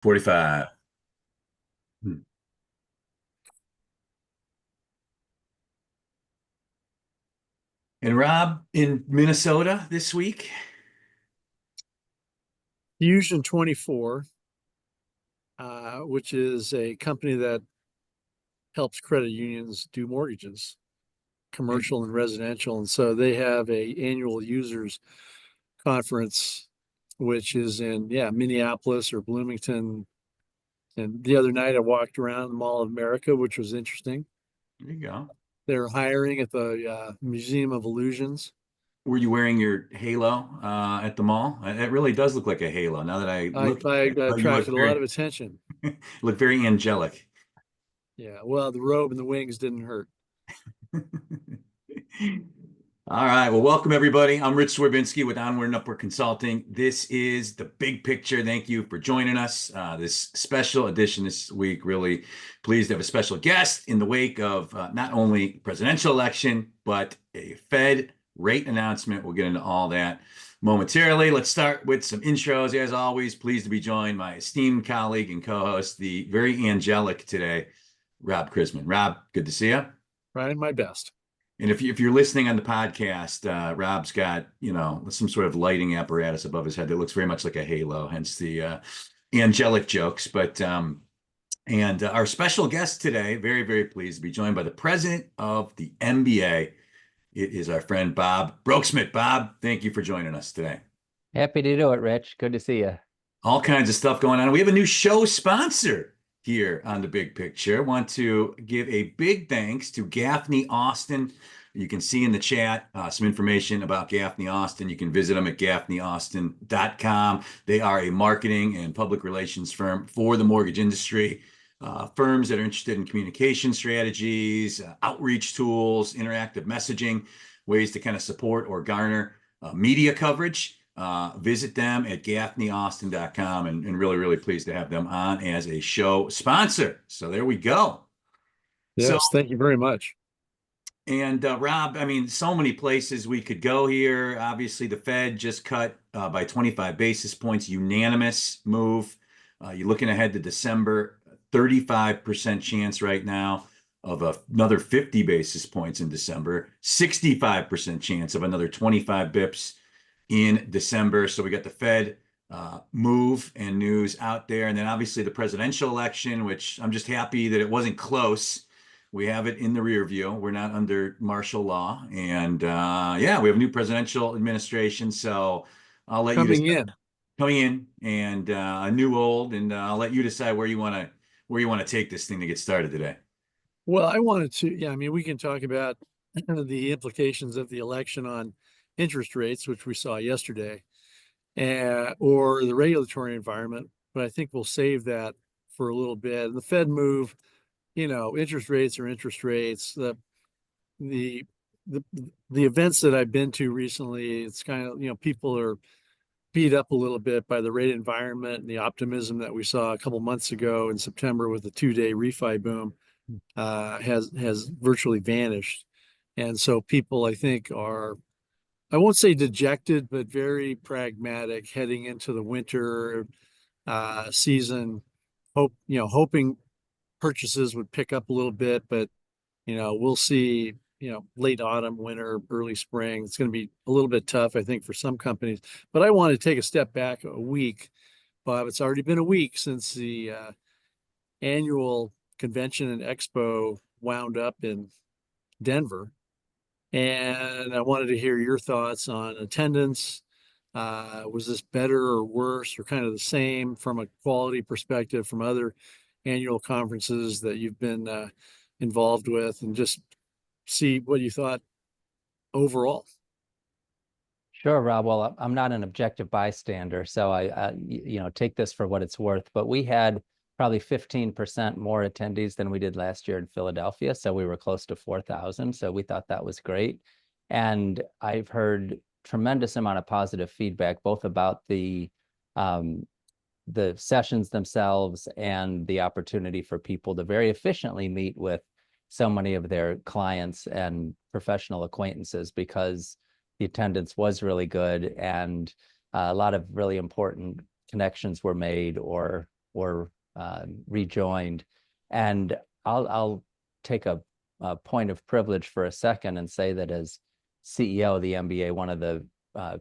45. Hmm. And Rob in Minnesota this week. Fusion 24, which is a company that helps credit unions do mortgages, commercial and residential. And so they have a annual users conference, which is in, Minneapolis or Bloomington. And the other night I walked around the Mall of America, which was interesting. There you go. They're hiring at the Museum of Illusions. Were you wearing your halo at the mall? It really does look like a halo. Now that I I, look I at it, oh, you look attracted a lot of attention. look very angelic. Yeah, well, the robe and the wings didn't hurt. All right. Well, welcome everybody. I'm Rich Swerbinski with Onward and Upward Consulting. This is the big picture. Thank you for joining us. This special edition this week. Really pleased to have a special guest in the wake of not only presidential election, but a Fed rate announcement. We'll get into all that momentarily. Let's start with some intros. As always, pleased to be joined by my esteemed colleague and co-host, the very angelic today, Rob Chrisman. Rob, good to see you. Trying my best. And if you're listening on the podcast, Rob's got, some sort of lighting apparatus above his head that looks very much like a halo, hence the angelic jokes. And our special guest today, very, very pleased to be joined by the president of the MBA. It is our friend Bob Broeksmit. Bob, thank you for joining us today. Happy to do it, Rich. Good to see you. All kinds of stuff going on. We have a new show sponsor here on the big picture. Want to give a big thanks to Gaffney Austin. You can see in the chat some information about Gaffney Austin. You can visit them at gaffneyaustin.com. They are a marketing and public relations firm for the mortgage industry. Firms that are interested in communication strategies, outreach tools, interactive messaging, ways to kind of support or garner media coverage. Visit them at gaffneyaustin.com and really, really pleased to have them on as a show sponsor. So there we go. Yes, thank you very much. And Rob, I mean, so many places we could go here. Obviously, the Fed just cut by 25 basis points, unanimous move. You're looking ahead to December, 35% chance right now of another 50 basis points in December, 65% chance of another 25 bips in December. So we got the Fed move and news out there. And then obviously the presidential election, which I'm just happy that it wasn't close. We have it in the rear view. We're not under martial law. And we have a new presidential administration. So I'll let Coming you in. Coming in and a new old, and I'll let you decide where you want to take this thing to get started today. Well, I wanted to, we can talk about the implications of the election on interest rates, which we saw yesterday, or the regulatory environment. But I think we'll save that for a little bit. The Fed move, interest rates are interest rates. The events that I've been to recently, it's kind of, people are beat up a little bit by the rate environment and the optimism that we saw a couple months ago in September with the 2-day refi boom has virtually vanished. And so people, I think, are, I won't say dejected, but very pragmatic heading into the winter season, hoping purchases would pick up a little bit, but we'll see, late autumn, winter, early spring. It's going to be a little bit tough, I think, for some companies. But I want to take a step back a week, Bob. It's already been a week since the annual convention and expo wound up in Denver. And I wanted to hear your thoughts on attendance. Was this better or worse or kind of the same from a quality perspective from other annual conferences that you've been involved with, and just see what you thought overall? Sure, Rob. Well, I'm not an objective bystander, so I take this for what it's worth. But we had probably 15% more attendees than we did last year in Philadelphia, so we were close to 4,000. So we thought that was great, and I've heard tremendous amount of positive feedback, both about the sessions themselves and the opportunity for people to very efficiently meet with so many of their clients and professional acquaintances, because the attendance was really good and a lot of really important connections were made or or rejoined. And I'll take a point of privilege for a second and say that as CEO of the MBA, one of the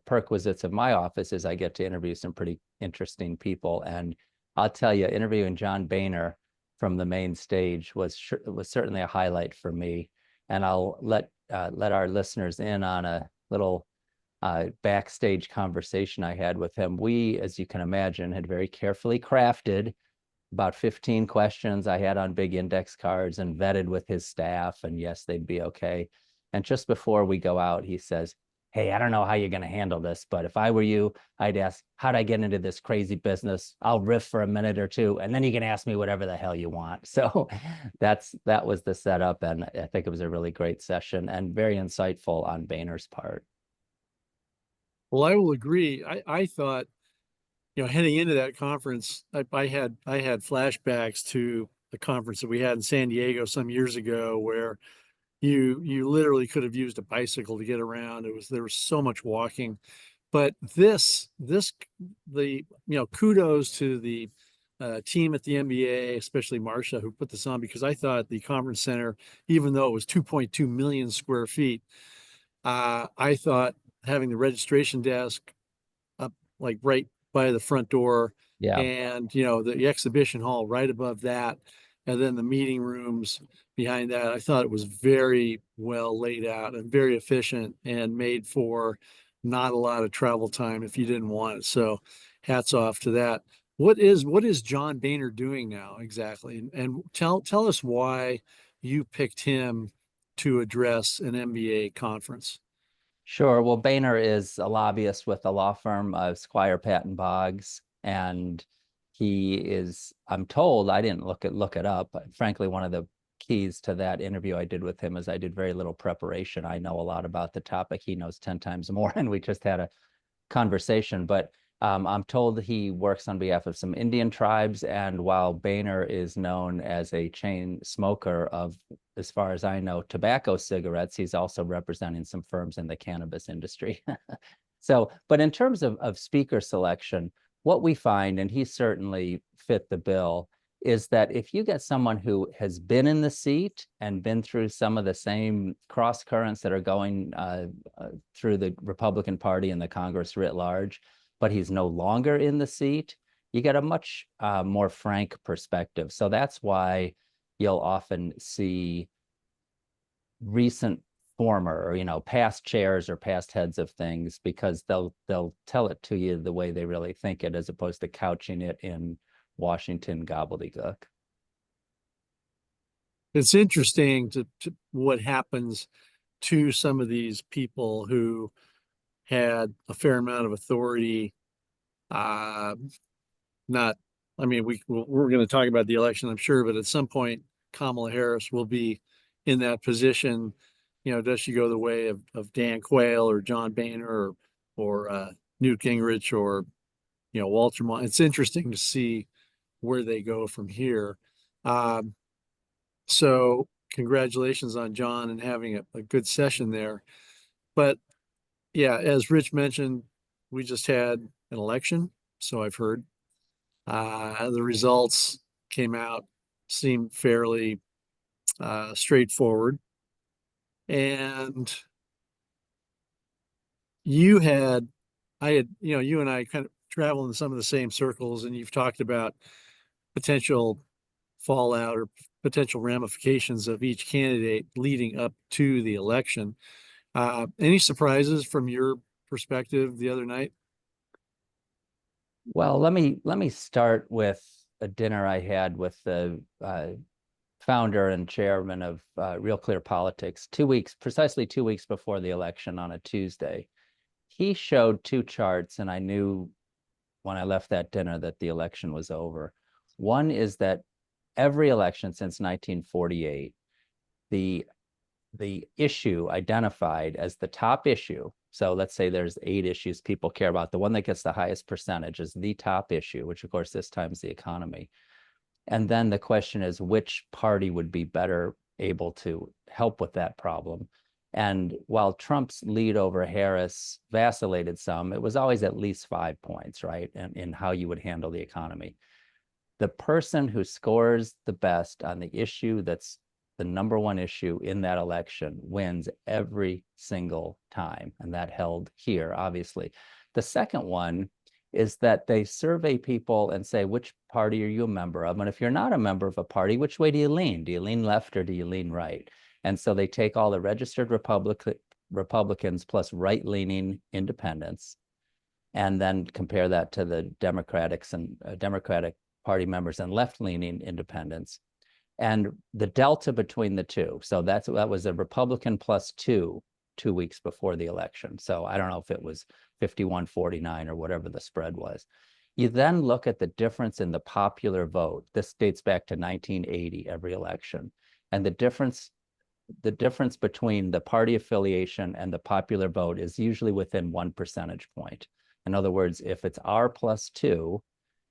perquisites of my office is I get to interview some pretty interesting people. And I'll tell you, interviewing John Boehner from the main stage was certainly a highlight for me. And I'll let our listeners in on a little backstage conversation I had with him. We, as you can imagine, had very carefully crafted about 15 questions I had on big index cards and vetted with his staff. And yes, they'd be okay. And just before we go out, he says, "Hey, I don't know how you're going to handle this, but if I were you, I'd ask, how'd I get into this crazy business? I'll riff for a minute or two, and then you can ask me whatever the hell you want." So that was the setup. And I think it was a really great session and very insightful on Boehner's part. Well, I will agree. I thought, heading into that conference, I had flashbacks to the conference that we had in San Diego some years ago, where you literally could have used a bicycle to get around. There was so much walking, but kudos to the team at the MBA, especially Marcia, who put this on, because I thought the conference center, even though it was 2.2 million square feet, I thought having the registration desk up like right by the front door, Yeah. and the exhibition hall right above that, and then the meeting rooms behind that, I thought it was very well laid out and very efficient and made for not a lot of travel time if you didn't want it. So hats off to that. What is John Boehner doing now exactly? And tell us why you picked him to address an MBA conference. Sure. Well, Boehner is a lobbyist with the law firm of Squire Patton Boggs, and he is, I'm told, I didn't look it up, but frankly, one of the keys to that interview I did with him is I did very little preparation. I know a lot about the topic. He knows 10 times more, and we just had a conversation. But I'm told he works on behalf of some Indian tribes, and while Boehner is known as a chain smoker of, as far as I know, tobacco cigarettes, he's also representing some firms in the cannabis industry. So, but in terms of speaker selection, what we find, and he certainly fit the bill, is that if you get someone who has been in the seat and been through some of the same cross currents that are going through the Republican Party and the Congress writ large, but he's no longer in the seat, you get a much more frank perspective. So that's why you'll often see recent former or past chairs or past heads of things, because they'll tell it to you the way they really think it, as opposed to couching it in Washington gobbledygook. It's interesting to what happens to some of these people who had a fair amount of authority. Not, I mean, we're going to talk about the election, I'm sure, but at some point, Kamala Harris will be in that position. Does she go the way of Dan Quayle or John Boehner or Newt Gingrich or Walter Mon? It's interesting to see where they go from here. So congratulations on John and having a good session there. But yeah, as Rich mentioned, we just had an election, so I've heard. The results came out, seemed fairly straightforward. And you and I kind of travel in some of the same circles, and you've talked about potential fallout or potential ramifications of each candidate leading up to the election. Any surprises from your perspective the other night? Well, let me start with a dinner I had with the founder and chairman of Real Clear Politics precisely 2 weeks before the election on a Tuesday. He showed two charts, and I knew when I left that dinner that the election was over. One is that every election since 1948, the issue identified as the top issue, so let's say there's 8 issues people care about, the one that gets the highest percentage is the top issue, which of course this time is the economy. And then the question is, which party would be better able to help with that problem? And while Trump's lead over Harris vacillated some, it was always at least 5 points, right? In how you would handle the economy. The person who scores the best on the issue that's the number one issue in that election wins every single time. And that held here, obviously. The second one is that they survey people and say, which party are you a member of? And if you're not a member of a party, which way do you lean? Do you lean left or do you lean right? And so they take all the registered Republicans plus right-leaning independents, and then compare that to the Democratic Party members and left-leaning independents, and the delta between the two. So that was a Republican plus 2 weeks before the election. So I don't know if it was 51-49 or whatever the spread was. You then look at the difference in the popular vote. This dates back to 1980, every election. And the difference between the party affiliation and the popular vote is usually within 1 percentage point. In other words, if it's R plus 2,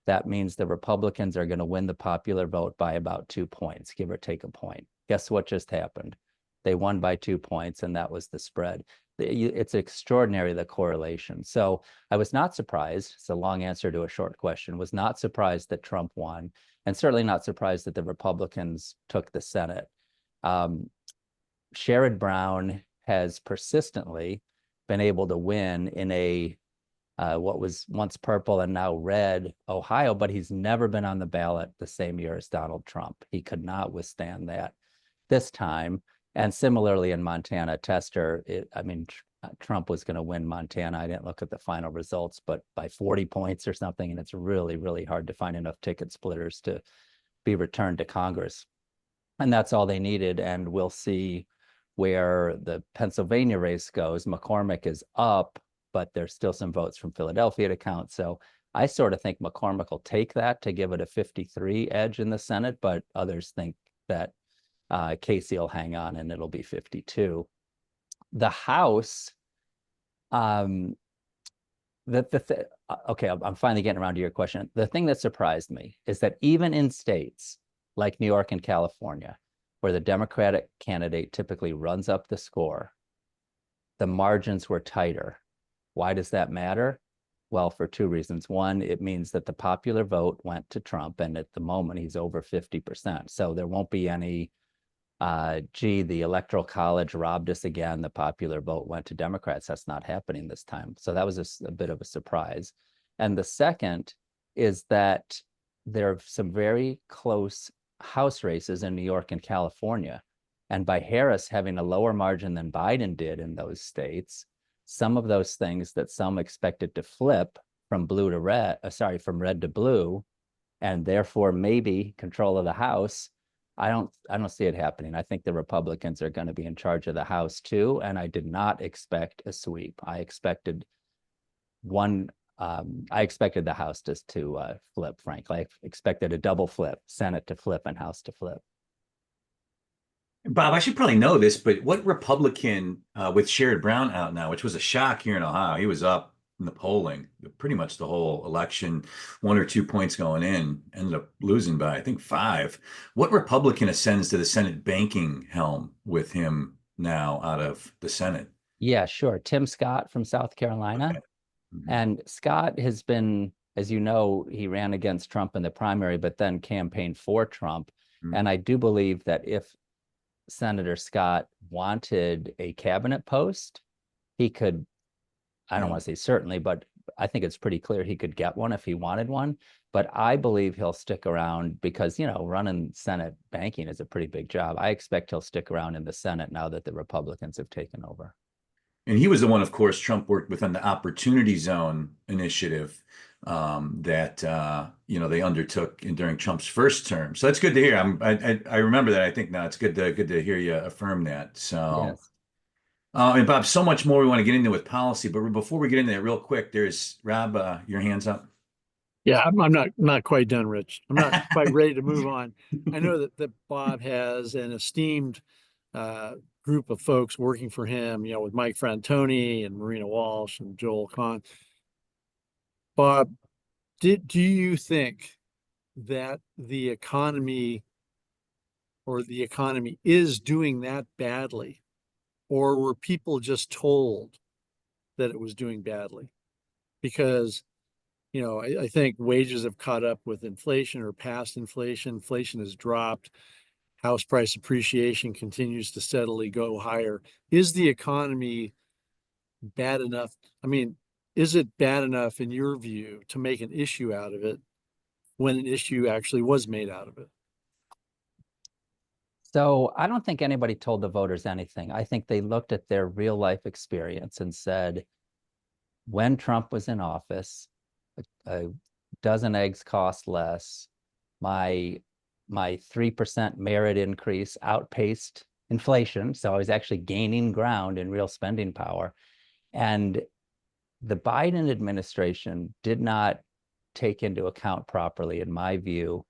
that means the Republicans are going to win the popular vote by about 2 points, give or take a point. Guess what just happened? They won by 2 points, and that was the spread. It's extraordinary, the correlation. So I was not surprised. It's a long answer to a short question. Was not surprised that Trump won, and certainly not surprised that the Republicans took the Senate. Sherrod Brown has persistently been able to win in a what was once purple and now red Ohio, but he's never been on the ballot the same year as Donald Trump. He could not withstand that this time. And similarly in Montana, Tester, Trump was going to win Montana. I didn't look at the final results, but by 40 points or something. And it's really, really hard to find enough ticket splitters to be returned to Congress. And that's all they needed. And we'll see where the Pennsylvania race goes. McCormick is up, but there's still some votes from Philadelphia to count. So I sort of think McCormick will take that to give it a 53 edge in the Senate, but others think that Casey will hang on and it'll be 52. The House, okay, I'm finally getting around to your question. The thing that surprised me is that even in states like New York and California, where the Democratic candidate typically runs up the score, the margins were tighter. Why does that matter? Well, for 2 reasons. One, it means that the popular vote went to Trump, and at the moment he's over 50%. So there won't be any, the Electoral College robbed us again. The popular vote went to Democrats. That's not happening this time. So that was a bit of a surprise. And the second is that there are some very close House races in New York and California. And by Harris having a lower margin than Biden did in those states, some of those things that some expected to flip from from red to blue, and therefore maybe control of the House, I don't see it happening. I think the Republicans are going to be in charge of the House too, and I did not expect a sweep. I expected the House to flip, frankly. I expected a double flip, Senate to flip and House to flip. Bob, I should probably know this, but what Republican with Sherrod Brown out now, which was a shock here in Ohio, he was up in the polling pretty much the whole election, 1 or 2 points going in, ended up losing by, I think, 5. What Republican ascends to the Senate banking helm with him now out of the Senate? Yeah, sure. Tim Scott from South Carolina. Okay. Mm-hmm. And Scott has been, as you know, he ran against Trump in the primary, but then campaigned for Trump. Mm-hmm. And I do believe that if Senator Scott wanted a cabinet post, he could, I don't want to say certainly, but I think it's pretty clear he could get one if he wanted one. But I believe he'll stick around because, running Senate banking is a pretty big job. I expect he'll stick around in the Senate now that the Republicans have taken over. And he was the one, of course, Trump worked with on the Opportunity Zone initiative that they undertook during Trump's first term. So that's good to hear. I remember that. I think now it's good to hear you affirm that. So, yes. And Bob, so much more we want to get into with policy, but before we get into that, real quick, there's Rob. Your hands up. Yeah, I'm not quite done, Rich. I'm not quite ready to move on. I know that Bob has an esteemed group of folks working for him, with Mike Frantoni and Marina Walsh and Joel Kahn. Bob, do you think that the economy is doing that badly, or were people just told that it was doing badly? Because I think wages have caught up with inflation or past inflation. Inflation has dropped. House price appreciation continues to steadily go higher. Is the economy bad enough? I mean, is it bad enough in your view to make an issue out of it when an issue actually was made out of it? So I don't think anybody told the voters anything. I think they looked at their real life experience and said, when Trump was in office, a dozen eggs cost less. My 3% merit increase outpaced inflation. So I was actually gaining ground in real spending power. And the Biden administration did not take into account properly, in my view,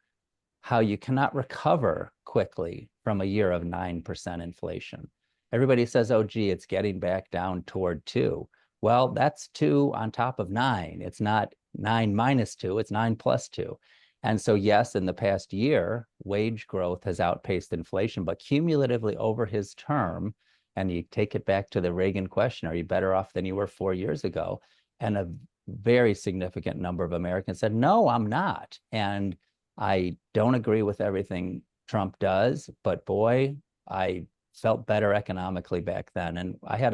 how you cannot recover quickly from a year of 9% inflation. Everybody says, oh, gee, it's getting back down toward 2. Well, that's 2 on top of 9. It's not 9 minus 2, it's 9 plus 2. And so, yes, in the past year, wage growth has outpaced inflation, but cumulatively over his term, and you take it back to the Reagan question, are you better off than you were 4 years ago? And a very significant number of Americans said, no, I'm not. And I don't agree with everything Trump does, but boy, I felt better economically back then. And I had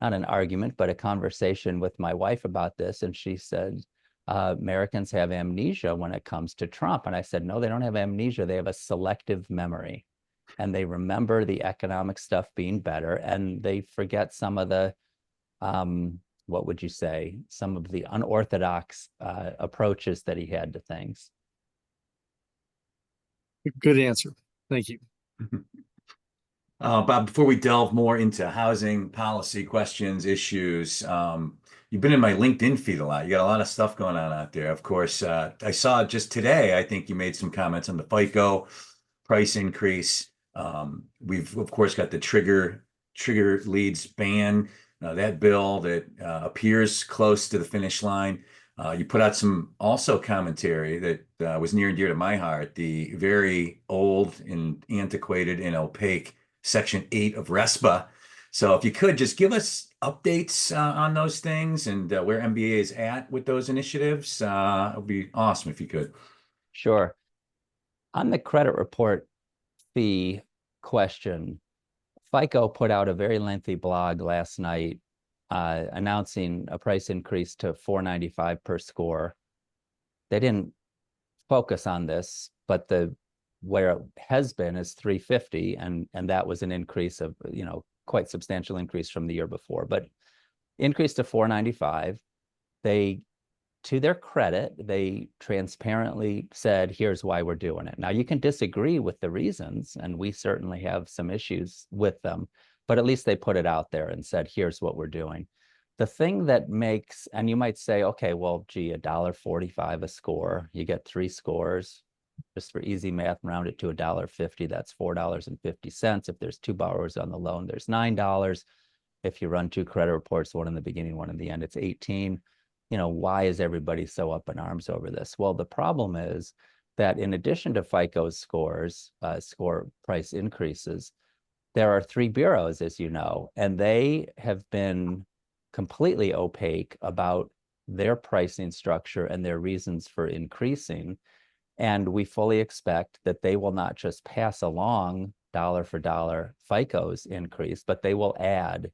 not an argument, but a conversation with my wife about this. And she said, Americans have amnesia when it comes to Trump. And I said, no, they don't have amnesia. They have a selective memory. And they remember the economic stuff being better. And they forget some of the, what would you say, some of the unorthodox approaches that he had to things. Good answer. Thank you. Bob, before we delve more into housing policy questions, issues, you've been in my LinkedIn feed a lot. You got a lot of stuff going on out there. Of course, I saw just today, I think you made some comments on the FICO price increase. We've, of course, got the trigger leads ban, that bill that appears close to the finish line. You put out some also commentary that was near and dear to my heart, the very old and antiquated and opaque Section 8 of RESPA. So if you could just give us updates on those things and where MBA is at with those initiatives, it would be awesome if you could. Sure. On the credit report fee question, FICO put out a very lengthy blog last night announcing a price increase to $495 per score. They didn't focus on this, but where it has been is $350, and that was an increase of, quite substantial increase from the year before, but increased to $495. They, to their credit, they transparently said, here's why we're doing it. Now, you can disagree with the reasons, and we certainly have some issues with them, but at least they put it out there and said, here's what we're doing. The thing that makes, and you might say, okay, well, gee, $1.45 a score, you get 3 scores. Just for easy math, round it to $1.50, that's $4.50. If there's 2 borrowers on the loan, there's $9. If you run 2 credit reports, one in the beginning, one in the end, it's 18. Why is everybody so up in arms over this? Well, the problem is that in addition to FICO's scores, score price increases, there are 3 bureaus, as you know, and they have been completely opaque about their pricing structure and their reasons for increasing. And we fully expect that they will not just pass along dollar for dollar FICO's increase, but they will add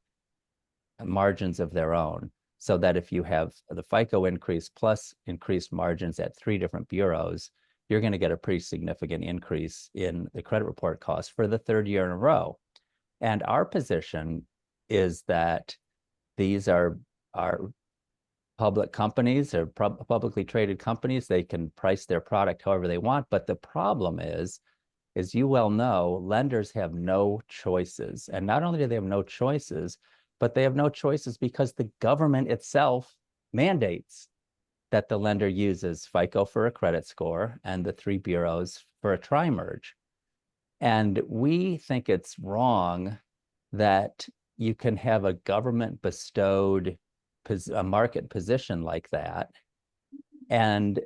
margins of their own, so that if you have the FICO increase plus increased margins at 3 different bureaus, you're going to get a pretty significant increase in the credit report cost for the 3rd year in a row. And our position is that these are public companies or publicly traded companies. They can price their product however they want. But the problem is, as you well know, lenders have no choices. And not only do they have no choices, but they have no choices because the government itself mandates that the lender uses FICO for a credit score and the 3 bureaus for a tri-merge. And we think it's wrong that you can have a government bestowed a market position like that and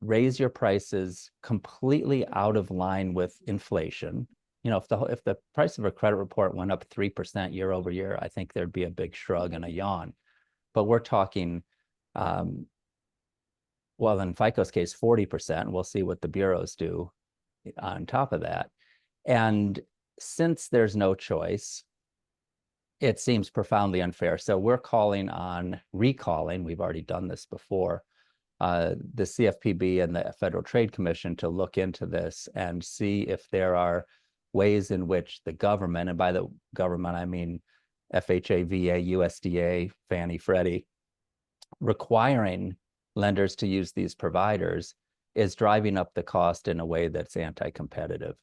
raise your prices completely out of line with inflation. If the price of a credit report went up 3% year over year, I think there'd be a big shrug and a yawn. But we're talking Well, in FICO's case, 40%. We'll see what the bureaus do on top of that. And since there's no choice, it seems profoundly unfair. So we're recalling, we've already done this before, the CFPB and the Federal Trade Commission to look into this and see if there are ways in which the government, and by the government, I mean FHA, VA, USDA, Fannie, Freddie, requiring lenders to use these providers is driving up the cost in a way that's anti-competitive.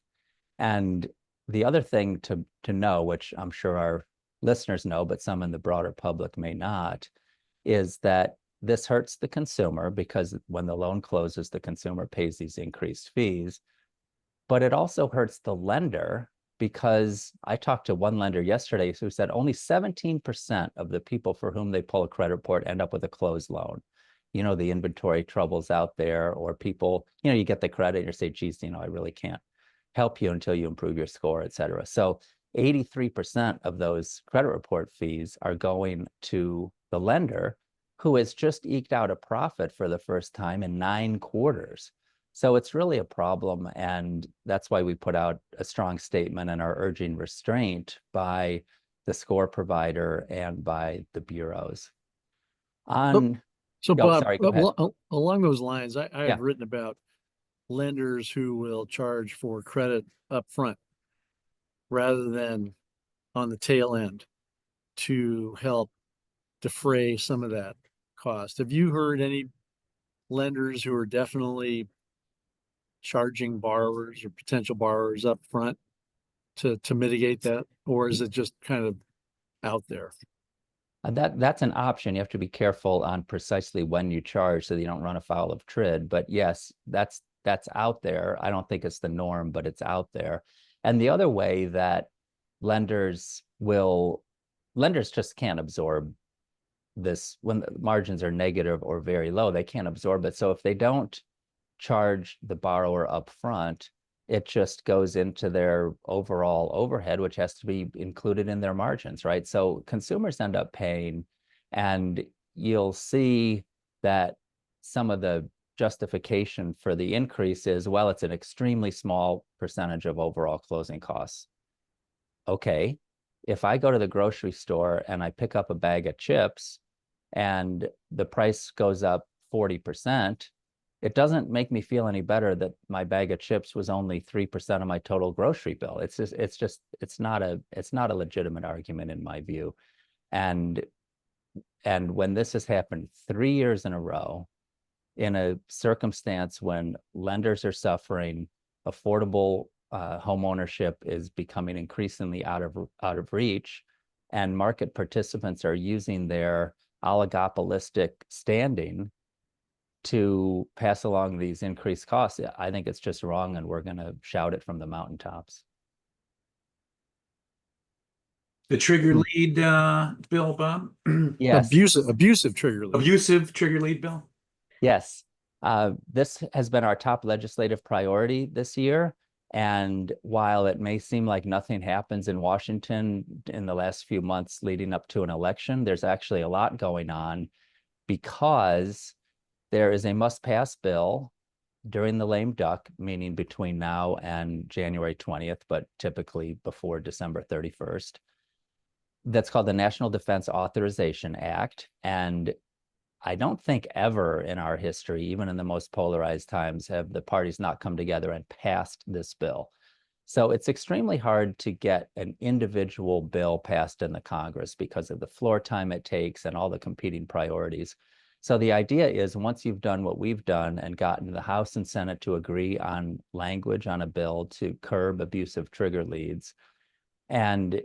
And the other thing to know, which I'm sure our listeners know, but some in the broader public may not, is that this hurts the consumer because when the loan closes, the consumer pays these increased fees. But it also hurts the lender because I talked to one lender yesterday who said only 17% of the people for whom they pull a credit report end up with a closed loan. You know, the inventory troubles out there, or people, you know, you get the credit and you say, geez, you know, I really can't help you until you improve your score, et cetera. So 83% of those credit report fees are going to the lender, who has just eked out a profit for the first time in 9 quarters. So it's really a problem. And that's why we put out a strong statement and are urging restraint by the score provider and by the bureaus. So Bob, sorry, go ahead. along those lines, I Yeah. have written about lenders who will charge for credit up front rather than on the tail end to help defray some of that cost. Have you heard any lenders who are definitely charging borrowers or potential borrowers up front to mitigate that? Or is it just kind of out there? That's an option. You have to be careful on precisely when you charge so that you don't run afoul of TRID. But yes, that's out there. I don't think it's the norm, but it's out there. And the other way that lenders just can't absorb this when the margins are negative or very low, they can't absorb it. So if they don't charge the borrower up front, it just goes into their overall overhead, which has to be included in their margins, right? So consumers end up paying, and you'll see that some of the justification for the increase is, well, it's an extremely small percentage of overall closing costs. Okay, if I go to the grocery store and I pick up a bag of chips and the price goes up 40%, it doesn't make me feel any better that my bag of chips was only 3% of my total grocery bill. It's not a legitimate argument in my view. And when this has happened 3 years in a row, in a circumstance when lenders are suffering, affordable home ownership is becoming increasingly out of reach, and market participants are using their oligopolistic standing to pass along these increased costs, I think it's just wrong, and we're going to shout it from the mountaintops. The trigger lead bill, Bob? Yes. Abusive trigger lead. Abusive trigger lead bill? Yes. This has been our top legislative priority this year. And while it may seem like nothing happens in Washington in the last few months leading up to an election, there's actually a lot going on, because there is a must-pass bill during the lame duck, meaning between now and January 20th, but typically before December 31st. That's called the National Defense Authorization Act. And I don't think ever in our history, even in the most polarized times, have the parties not come together and passed this bill. So it's extremely hard to get an individual bill passed in the Congress because of the floor time it takes and all the competing priorities. So the idea is, once you've done what we've done and gotten the House and Senate to agree on language on a bill to curb abusive trigger leads, and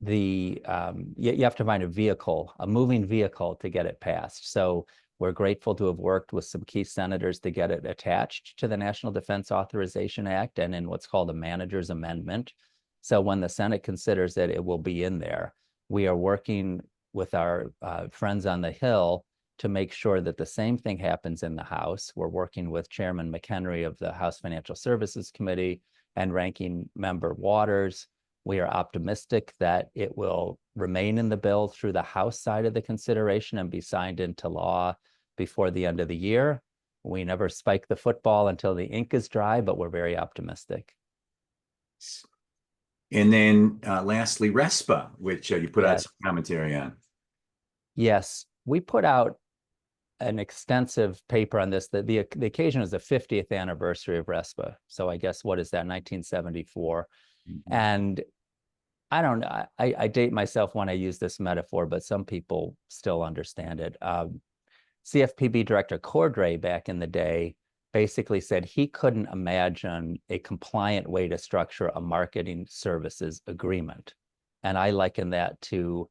you have to find a moving vehicle to get it passed. So we're grateful to have worked with some key senators to get it attached to the National Defense Authorization Act and in what's called a manager's amendment. So when the Senate considers it, it will be in there. We are working with our friends on the Hill to make sure that the same thing happens in the House. We're working with Chairman McHenry of the House Financial Services Committee and Ranking Member Waters. We are optimistic that it will remain in the bill through the House side of the consideration and be signed into law before the end of the year. We never spike the football until the ink is dry, but we're very optimistic. And then lastly, RESPA, which you put out Yes. some commentary on. Yes, we put out an extensive paper on this. The occasion is the 50th anniversary of RESPA. So I guess, what is that, 1974? Mhm. And I don't know, I date myself when I use this metaphor, but some people still understand it. CFPB Director Cordray back in the day basically said he couldn't imagine a compliant way to structure a marketing services agreement. And I liken that to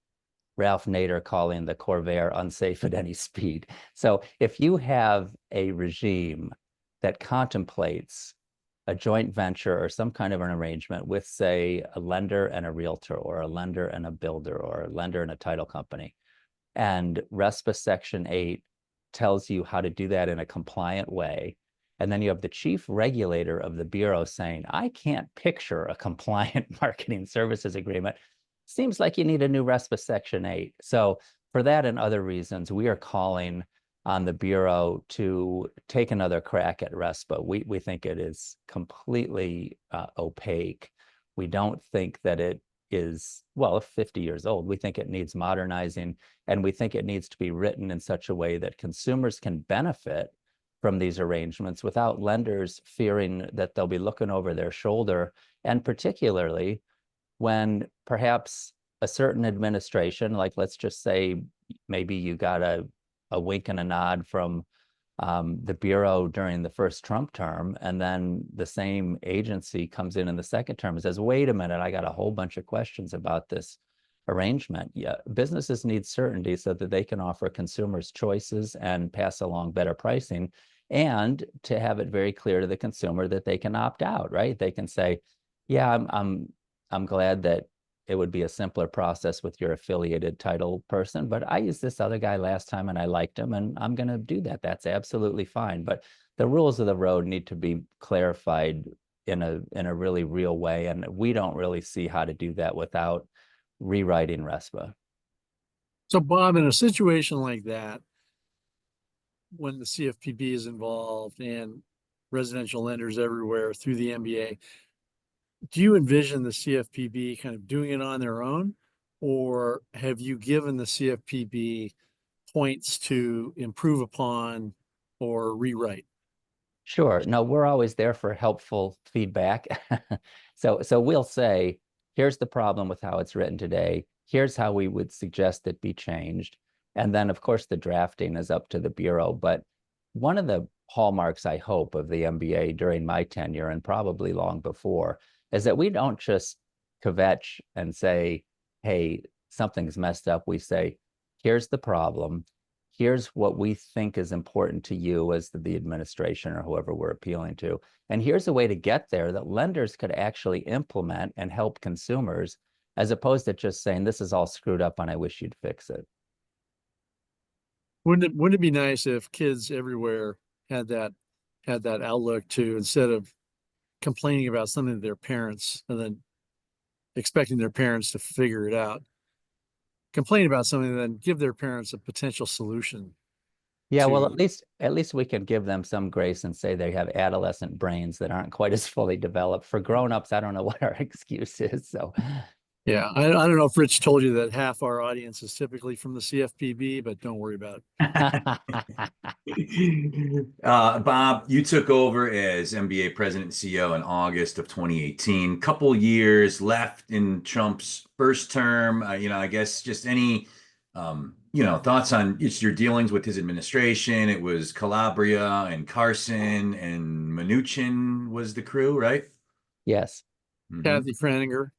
Ralph Nader calling the Corvair unsafe at any speed. So if you have a regime that contemplates a joint venture or some kind of an arrangement with, say, a lender and a realtor, or a lender and a builder, or a lender and a title company, and RESPA Section 8 tells you how to do that in a compliant way, and then you have the chief regulator of the Bureau saying, I can't picture a compliant marketing services agreement, seems like you need a new RESPA Section 8. So for that and other reasons, we are calling on the Bureau to take another crack at RESPA. We think it is completely opaque. We don't think that it is, well, 50 years old. We think it needs modernizing, and we think it needs to be written in such a way that consumers can benefit from these arrangements without lenders fearing that they'll be looking over their shoulder, and particularly when perhaps a certain administration, like let's just say maybe you got a wink and a nod from the Bureau during the first Trump term, and then the same agency comes in the second term and says, wait a minute, I got a whole bunch of questions about this arrangement. Yeah, businesses need certainty so that they can offer consumers choices and pass along better pricing, and to have it very clear to the consumer that they can opt out, right? They can say, yeah, I'm glad that it would be a simpler process with your affiliated title person, but I used this other guy last time and I liked him, and I'm going to do that. That's absolutely fine. But the rules of the road need to be clarified in a really real way, and we don't really see how to do that without rewriting RESPA. So Bob, in a situation like that, when the CFPB is involved and residential lenders everywhere through the MBA, do you envision the CFPB kind of doing it on their own, or have you given the CFPB points to improve upon or rewrite? Sure. No, we're always there for helpful feedback. So we'll say, here's the problem with how it's written today. Here's how we would suggest it be changed. And then, of course, the drafting is up to the Bureau. But one of the hallmarks, I hope, of the MBA during my tenure, and probably long before, is that we don't just kvetch and say, hey, something's messed up. We say, here's the problem. Here's what we think is important to you as the administration or whoever we're appealing to. And here's a way to get there that lenders could actually implement and help consumers, as opposed to just saying, this is all screwed up and I wish you'd fix it. Wouldn't it be nice if kids everywhere had that outlook too, instead of complaining about something to their parents and then expecting their parents to figure it out? Complain about something and then give their parents a potential solution. Yeah, well, To at least we can give them some grace and say they have adolescent brains that aren't quite as fully developed. For grown-ups, I don't know what our excuse is. So Yeah, I don't know if Rich told you that half our audience is typically from the CFPB, but don't worry about Bob, you took over as MBA president and CEO in August of 2018. Couple years left in Trump's first term. I guess just any, thoughts on just your dealings with his administration. It was Calabria and Carson and Mnuchin was the crew, right? yes, Mhm. Kathy Franinger.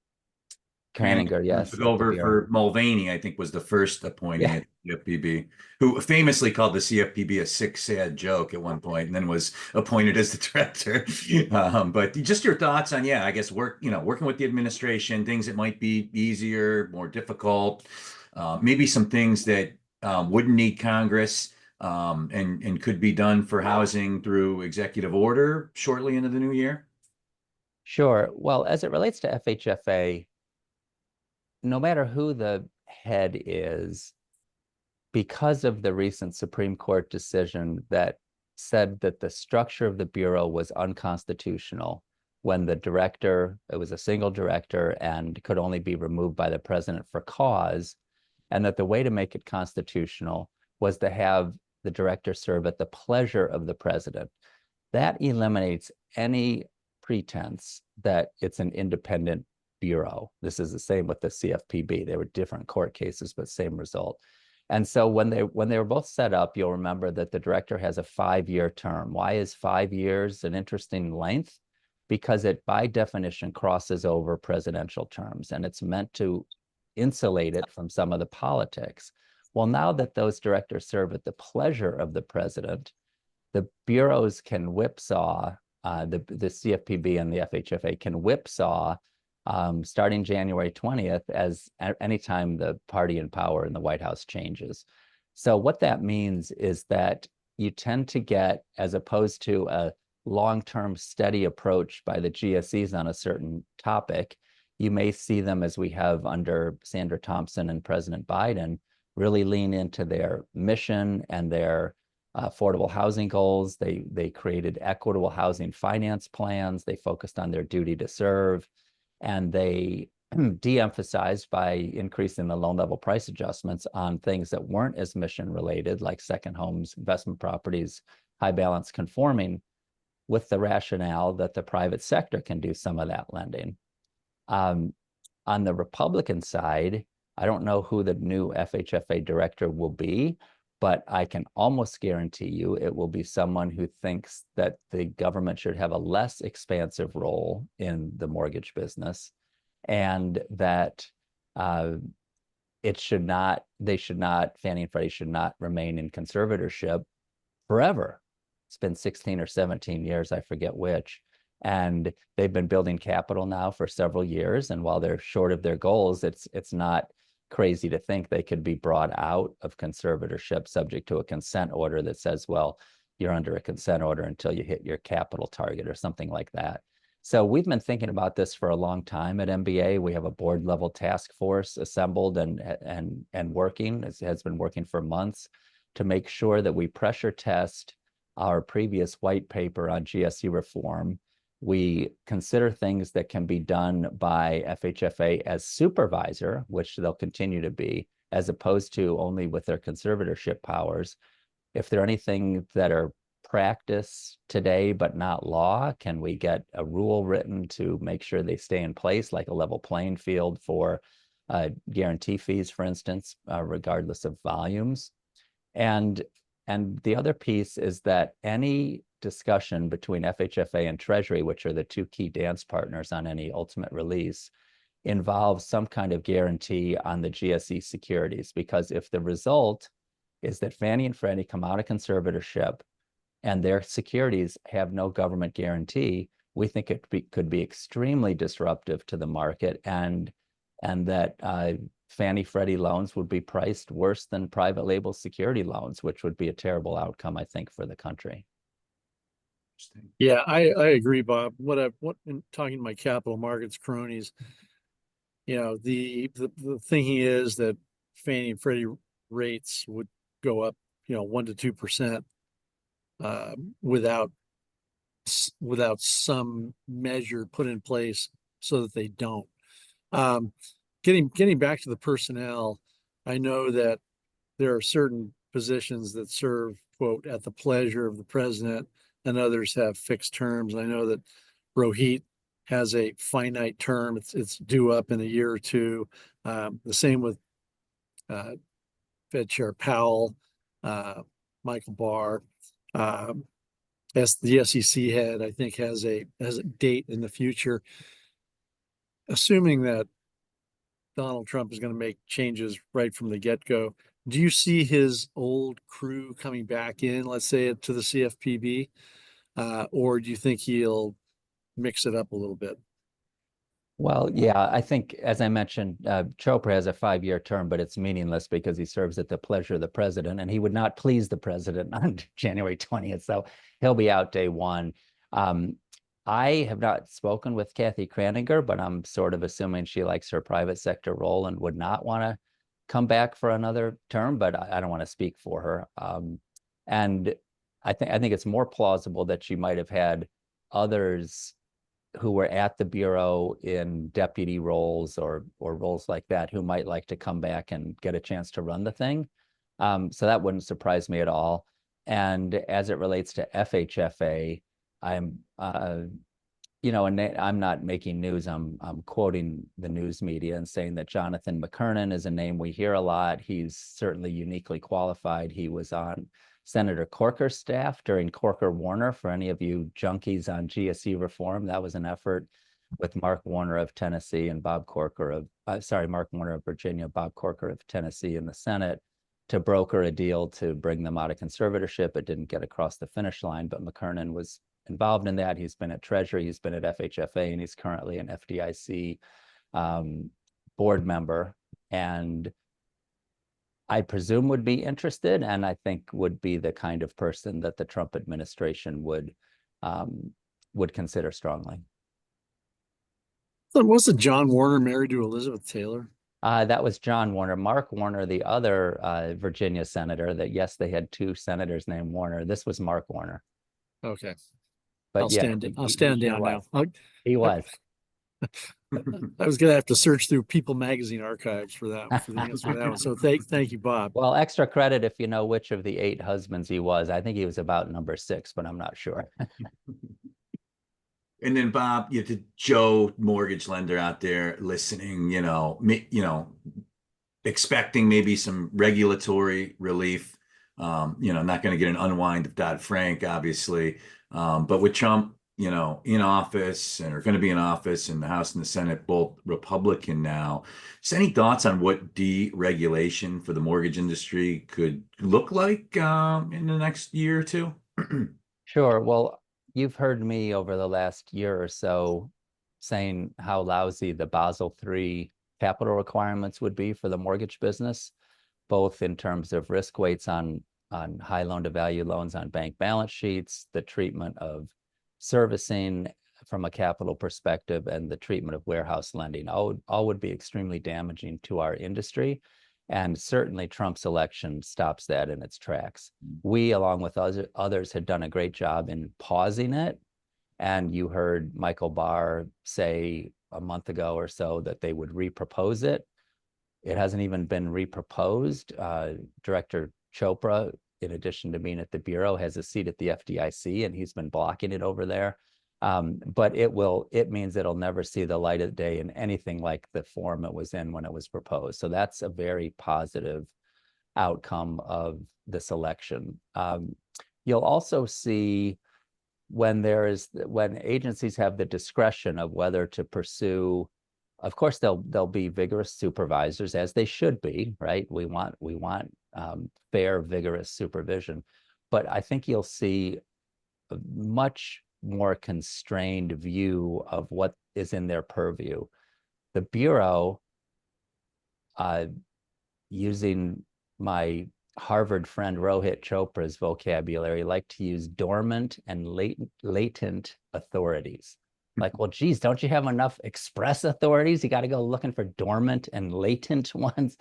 Kraninger, yes, Took at the over Bureau. for Mulvaney, I think was the first appointee Yeah. at the CFPB, who famously called the CFPB a sick, sad joke at one point, and then was appointed as the director. But just your thoughts on, I guess working with the administration, things that might be easier, more difficult, maybe some things that wouldn't need Congress, and could be done for housing through executive order shortly into the new year. Sure. Well, as it relates to FHFA, no matter who the head is, because of the recent Supreme Court decision that said that the structure of the Bureau was unconstitutional when the director, it was a single director and could only be removed by the president for cause, and that the way to make it constitutional was to have the director serve at the pleasure of the president. That eliminates any pretense that it's an independent bureau. This is the same with the CFPB. They were different court cases, but same result. And so when they were both set up, you'll remember that the director has a 5-year term. Why is 5 years an interesting length? Because it, by definition, crosses over presidential terms, and it's meant to insulate it from some of the politics. Well, now that those directors serve at the pleasure of the president, the bureaus can whipsaw, the CFPB and the FHFA can whipsaw starting January 20th as anytime the party in power in the White House changes. So what that means is that you tend to get, as opposed to a long-term steady approach by the GSEs on a certain topic, you may see them, as we have under Sandra Thompson and President Biden, really lean into their mission and their affordable housing goals. They created equitable housing finance plans. They focused on their duty to serve, and they de-emphasized by increasing the loan level price adjustments on things that weren't as mission related, like second homes, investment properties, high balance conforming, with the rationale that the private sector can do some of that lending. On the Republican side, I don't know who the new FHFA director will be, but I can almost guarantee you it will be someone who thinks that the government should have a less expansive role in the mortgage business, and that Fannie and Freddie should not remain in conservatorship forever. It's been 16 or 17 years, I forget which. And they've been building capital now for several years. And while they're short of their goals, it's not crazy to think they could be brought out of conservatorship subject to a consent order that says, well, you're under a consent order until you hit your capital target or something like that. So we've been thinking about this for a long time at MBA. We have a board level task force assembled and working. It has been working for months to make sure that we pressure test our previous white paper on GSE reform. We consider things that can be done by FHFA as supervisor, which they'll continue to be, as opposed to only with their conservatorship powers. If there are anything that are practice today but not law, can we get a rule written to make sure they stay in place, like a level playing field for guarantee fees, for instance, regardless of volumes? And the other piece is that any discussion between FHFA and Treasury, which are the two key dance partners on any ultimate release, involves some kind of guarantee on the GSE securities. Because if the result is that Fannie and Freddie come out of conservatorship and their securities have no government guarantee, we think it could be extremely disruptive to the market, and that Fannie Freddie loans would be priced worse than private label security loans, which would be a terrible outcome, I think, for the country. Yeah, I agree, Bob. What in talking to my capital markets cronies, the thinking is that Fannie and Freddie rates would go up, 1 to 2%, without some measure put in place so that they don't. Getting back to the personnel, I know that there are certain positions that serve, quote, at the pleasure of the president, and others have fixed terms. I know that Rohit has a finite term. It's due up in a year or two. The same with Fed Chair Powell, Michael Barr. As the SEC head, I think has a date in the future. Assuming that Donald Trump is going to make changes right from the get-go, do you see his old crew coming back in, let's say, to the CFPB? Or do you think he'll mix it up a little bit? Well, yeah, I think, as I mentioned, Chopra has a 5-year term, but it's meaningless because he serves at the pleasure of the president, and he would not please the president on January 20th. So he'll be out day one. I have not spoken with Kathy Kraninger, but I'm sort of assuming she likes her private sector role and would not want to come back for another term, but I don't want to speak for her. And I think it's more plausible that you might have had others who were at the Bureau in deputy roles or roles like that who might like to come back and get a chance to run the thing. So that wouldn't surprise me at all. And as it relates to FHFA, I'm and I'm not making news. I'm quoting the news media and saying that Jonathan McKernan is a name we hear a lot. He's certainly uniquely qualified. He was on Senator Corker's staff during Corker-Warner. For any of you junkies on GSE reform, that was an effort with Mark Warner of Tennessee and Mark Warner of Virginia, Bob Corker of Tennessee in the Senate to broker a deal to bring them out of conservatorship. It didn't get across the finish line, but McKernan was involved in that. He's been at Treasury, he's been at FHFA, and he's currently an FDIC board member. And I presume would be interested, and I think would be the kind of person that the Trump administration would consider strongly. So wasn't John Warner married to Elizabeth Taylor? That was John Warner. Mark Warner, the other Virginia senator, that yes, they had two senators named Warner. This was Mark Warner. Okay. But I'll yeah, stand down now. He was. I was going to have to search through People magazine archives for the answer to that one. So thank you, Bob. Well, extra credit if you know which of the 8 husbands he was. I think he was about number 6, but I'm not sure. And then Bob, to Joe, mortgage lender out there listening, expecting maybe some regulatory relief. Not going to get an unwind of Dodd-Frank, obviously. But with Trump, in office and are going to be in office, and the House and the Senate both Republican now. Just any thoughts on what deregulation for the mortgage industry could look like in the next year or two? Sure. Well, you've heard me over the last year or so saying how lousy the Basel III capital requirements would be for the mortgage business, both in terms of risk weights on high loan to value loans on bank balance sheets, the treatment of servicing from a capital perspective, and the treatment of warehouse lending. All would be extremely damaging to our industry. And certainly Trump's election stops that in its tracks. We, along with others, had done a great job in pausing it. And you heard Michael Barr say a month ago or so that they would repropose it. It hasn't even been reproposed. Director Chopra, in addition to being at the Bureau, has a seat at the FDIC, and he's been blocking it over there. But it means it'll never see the light of day in anything like the form it was in when it was proposed. So that's a very positive outcome of this election. You'll also see when agencies have the discretion of whether to pursue. Of course, they'll be vigorous supervisors, as they should be, right? We want fair, vigorous supervision, but I think you'll see a much more constrained view of what is in their purview. The Bureau, using my Harvard friend Rohit Chopra's vocabulary, like to use dormant and latent authorities. Like, well, geez, don't you have enough express authorities? You got to go looking for dormant and latent ones.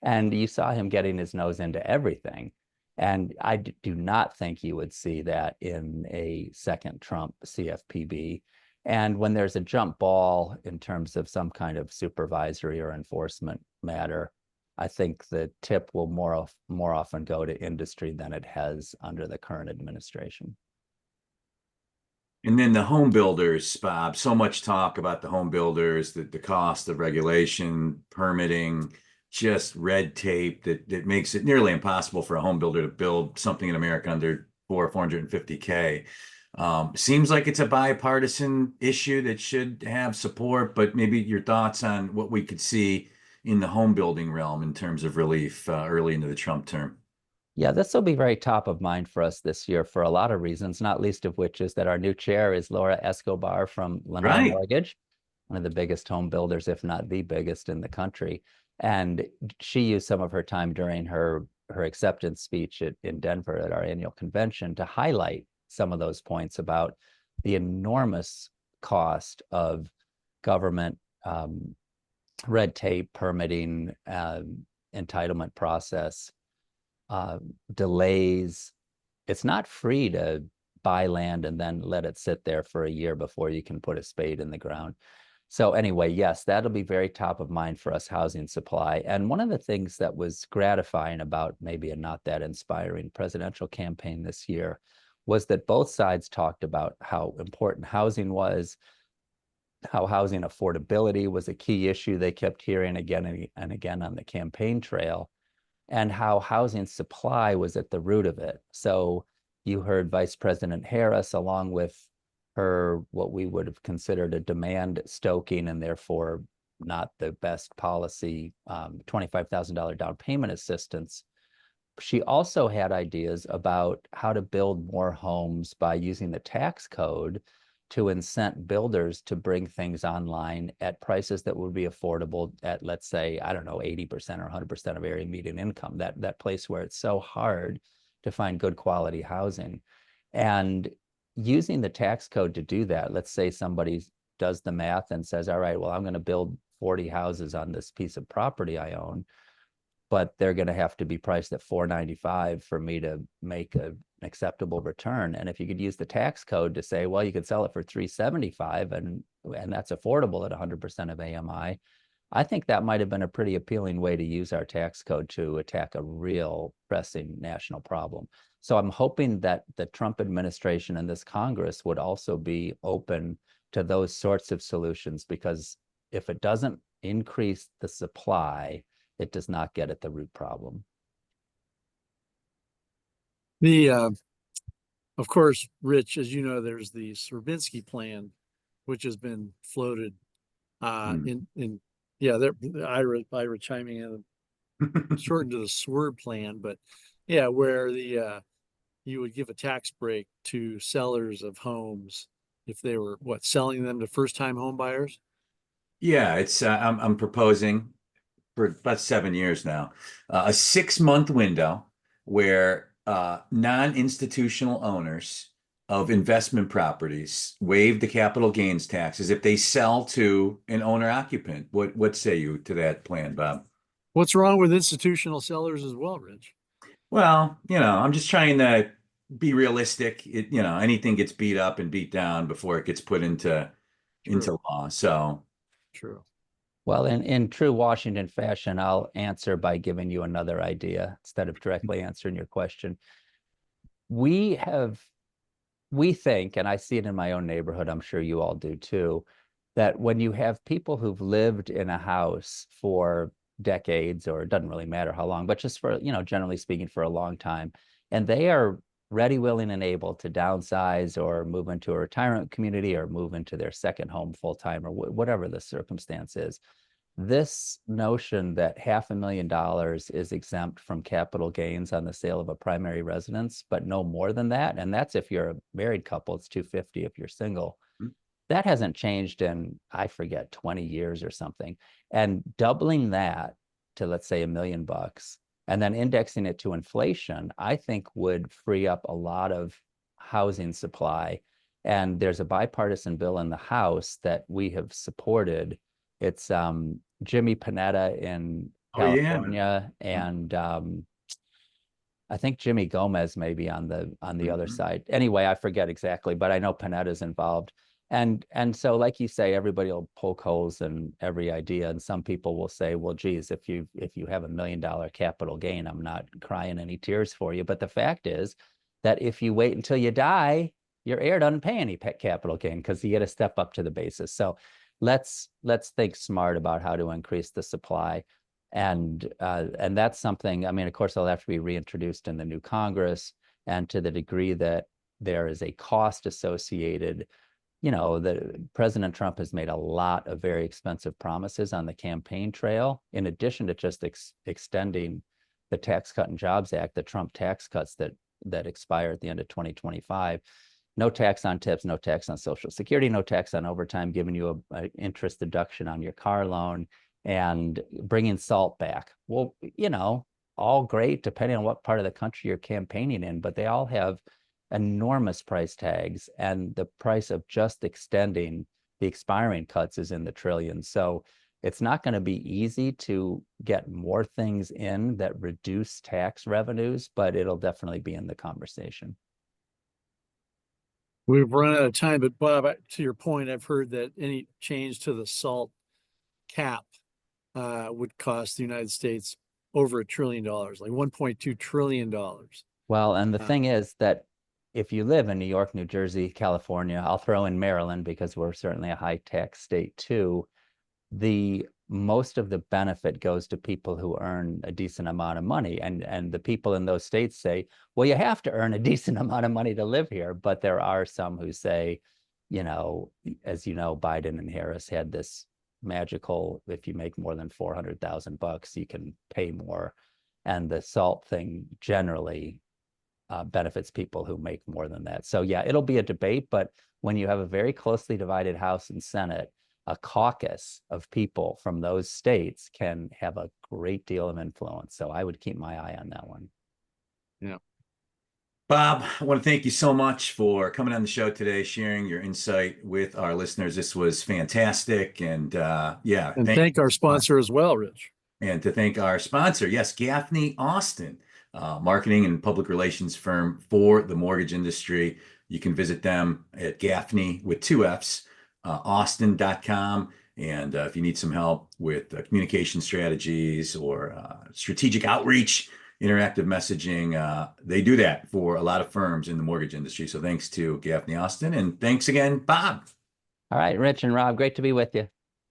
And you saw him getting his nose into everything. And I do not think you would see that in a second Trump CFPB. And when there's a jump ball in terms of some kind of supervisory or enforcement matter, I think the tip will more often go to industry than it has under the current administration. And then the home builders, Bob, so much talk about the home builders, the cost of regulation, permitting, just red tape that makes it nearly impossible for a home builder to build something in America under $450K. Seems like it's a bipartisan issue that should have support, but maybe your thoughts on what we could see in the home building realm in terms of relief early into the Trump term. Yeah, this will be very top of mind for us this year for a lot of reasons, not least of which is that our new chair is Laura Escobar from Lennar Mortgage, one of the biggest home builders, if not the biggest in the country. And she used some of her time during her acceptance speech in Denver at our annual convention to highlight some of those points about the enormous cost of government red tape, permitting, entitlement process, delays, it's not free to buy land and then let it sit there for a year before you can put a spade in the ground. So anyway, yes, that'll be very top of mind for us, housing supply. And one of the things that was gratifying about maybe a not that inspiring presidential campaign this year was that both sides talked about how important housing was, how housing affordability was a key issue they kept hearing again and again on the campaign trail, and how housing supply was at the root of it. So you heard Vice President Harris, along with her, what we would have considered a demand stoking and therefore not the best policy, $25,000 down payment assistance. She also had ideas about how to build more homes by using the tax code to incent builders to bring things online at prices that would be affordable at, let's say, I don't know, 80% or 100% of area median income, that place where it's so hard to find good quality housing. And using the tax code to do that, let's say somebody does the math and says, all right, well, I'm going to build 40 houses on this piece of property I own, but they're going to have to be priced at $495 for me to make an acceptable return. And if you could use the tax code to say, well, you could sell it for $375 and that's affordable at 100% of AMI, I think that might have been a pretty appealing way to use our tax code to attack a real pressing national problem. So I'm hoping that the Trump administration and this Congress would also be open to those sorts of solutions, because if it doesn't increase the supply, it does not get at the root problem. Of course, Rich, as you know, there's the Swerbinsky plan, which has been floated they're Ira chiming in, shortened to the SWERB plan, but yeah, where you would give a tax break to sellers of homes if they were selling them to first-time home buyers. Yeah, it's I'm proposing for about 7 years now, a 6-month window where non-institutional owners of investment properties waive the capital gains taxes if they sell to an owner occupant. What say you to that plan, Bob? What's wrong with institutional sellers as well, Rich? Well, I'm just trying to be realistic. Anything gets beat up and beat down before it gets put into law. So true. Well, in true Washington fashion, I'll answer by giving you another idea instead of directly answering your question. We think, and I see it in my own neighborhood, I'm sure you all do too, that when you have people who've lived in a house for decades, or it doesn't really matter how long, but just for, generally speaking, for a long time, and they are ready, willing, and able to downsize or move into a retirement community or move into their second home full-time or whatever the circumstance is, this notion that $500,000 is exempt from capital gains on the sale of a primary residence, but no more than that, and that's if you're a married couple, it's $250 if you're single. That hasn't changed in, I forget, 20 years or something. And doubling that to, let's say, $1 million, and then indexing it to inflation, I think would free up a lot of housing supply. And there's a bipartisan bill in the House that we have supported. It's Jimmy Panetta in California, and I think Jimmy Gomez may be on the other side. Anyway, I forget exactly, but I know Panetta's involved. And so, like you say, everybody will poke holes in every idea, and some people will say, well, geez, if you have $1 million capital gain, I'm not crying any tears for you. But the fact is that if you wait until you die, your heir doesn't pay any capital gain because you get to step up to the basis. So let's think smart about how to increase the supply. And that's something, I mean, of course, it'll have to be reintroduced in the new Congress, and to the degree that there is a cost associated, President Trump has made a lot of very expensive promises on the campaign trail, in addition to just extending the Tax Cut and Jobs Act, the Trump tax cuts that expire at the end of 2025. No tax on tips, no tax on Social Security, no tax on overtime, giving you an interest deduction on your car loan, and bringing SALT back. Well, all great depending on what part of the country you're campaigning in, but they all have enormous price tags, and the price of just extending the expiring cuts is in the trillions. So It's not going to be easy to get more things in that reduce tax revenues, but it'll definitely be in the conversation. We've run out of time, but Bob, to your point, I've heard that any change to the SALT cap would cost the United States over $1 trillion, like $1.2 trillion. Well, and the thing is that if you live in New York, New Jersey, California, I'll throw in Maryland because we're certainly a high tax state too. Most of the benefit goes to people who earn a decent amount of money. And the people in those states say, well, you have to earn a decent amount of money to live here. But there are some who say, you know, as you know, Biden and Harris had this magical, if you make more than $400,000, you can pay more. And the SALT thing generally benefits people who make more than that. So yeah, it'll be a debate, but when you have a very closely divided House and Senate, a caucus of people from those states can have a great deal of influence. So I would keep my eye on that one. Yeah. Bob, I want to thank you so much for coming on the show today, sharing your insight with our listeners. This was fantastic. And yeah. And thank our sponsor as well, Rich. And to thank our sponsor, yes, Gaffney Austin, marketing and public relations firm for the mortgage industry. You can visit them at Gaffney with 2 F's, Austin.com. And if you need some help with communication strategies or strategic outreach, interactive messaging, they do that for a lot of firms in the mortgage industry. So thanks to Gaffney Austin, and thanks again, Bob. All right, Rich and Rob, great to be with you.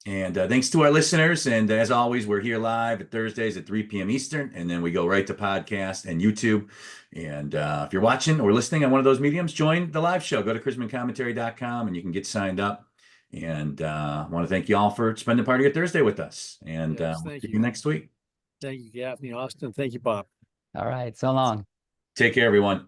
And thanks to our listeners. And as always, we're here live at Thursdays at 3 p.m. Eastern, and then we go right to podcast and YouTube. And if you're watching or listening on one of those mediums, join the live show. Go to chrismancommentary.com and you can get signed up. And I want to thank you all for spending part of your Thursday with us. And Yes, we'll thank see you. you next week. Thank you, Gaffney Austin. Thank you, Bob. All right, so long. Take care, everyone.